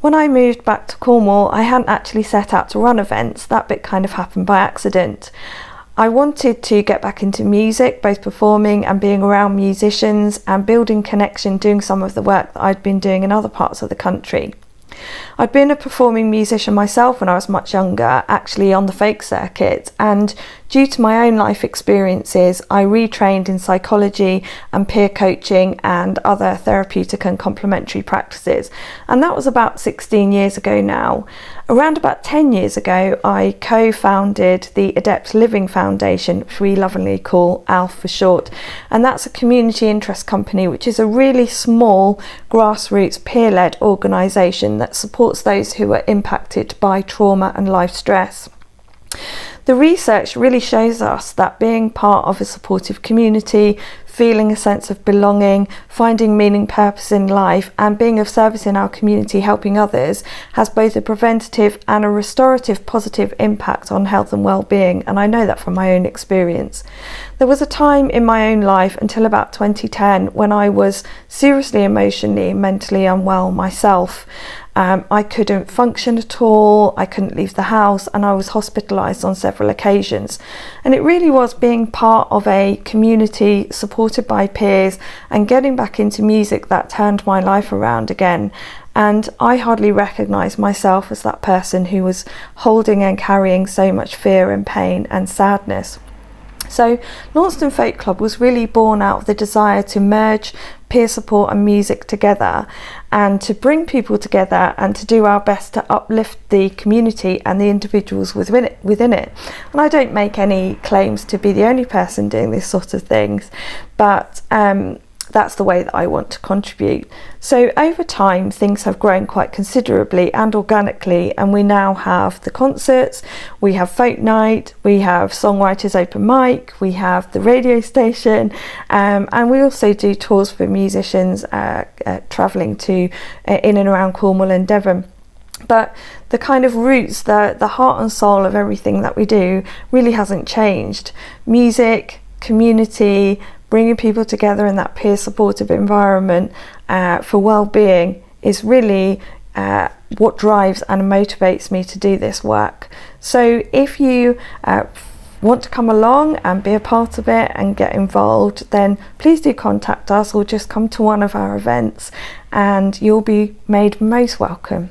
When I moved back to Cornwall, I hadn't actually set out to run events. That bit kind of happened by accident. I wanted to get back into music, both performing and being around musicians and building connection, doing some of the work that I'd been doing in other parts of the country. I'd been a performing musician myself when I was much younger, actually on the folk circuit, and due to my own life experiences, I retrained in psychology and peer coaching and other therapeutic and complementary practices. And that was about 16 years ago now. Around about 10 years ago, I co-founded the Adept Living Foundation, which we lovingly call ALF for short. And that's a community interest company, which is a really small grassroots peer-led organisation that supports those who are impacted by trauma and life stress. The research really shows us that being part of a supportive community, feeling a sense of belonging, finding meaning, purpose in life, and being of service in our community, helping others, has both a preventative and a restorative positive impact on health and well-being, and I know that from my own experience. There was a time in my own life until about 2010 when I was seriously emotionally and mentally unwell myself. I couldn't function at all, I couldn't leave the house, and I was hospitalised on several occasions. And it really was being part of a community supported by peers and getting back into music that turned my life around again. And I hardly recognised myself as that person who was holding and carrying so much fear and pain and sadness. So Launceston Folk Club was really born out of the desire to merge peer support and music together and to bring people together and to do our best to uplift the community and the individuals within it. And I don't make any claims to be the only person doing this sort of things, but that's the way that I want to contribute. So over time, things have grown quite considerably and organically, and we now have the concerts, we have folk night, we have songwriters open mic, we have the radio station, and we also do tours for musicians travelling to in and around Cornwall and Devon. But the kind of roots, the heart and soul of everything that we do really hasn't changed. Music, community, bringing people together in that peer supportive environment for well-being is really what drives and motivates me to do this work. So if you want to come along and be a part of it and get involved, then please do contact us or just come to one of our events and you'll be made most welcome.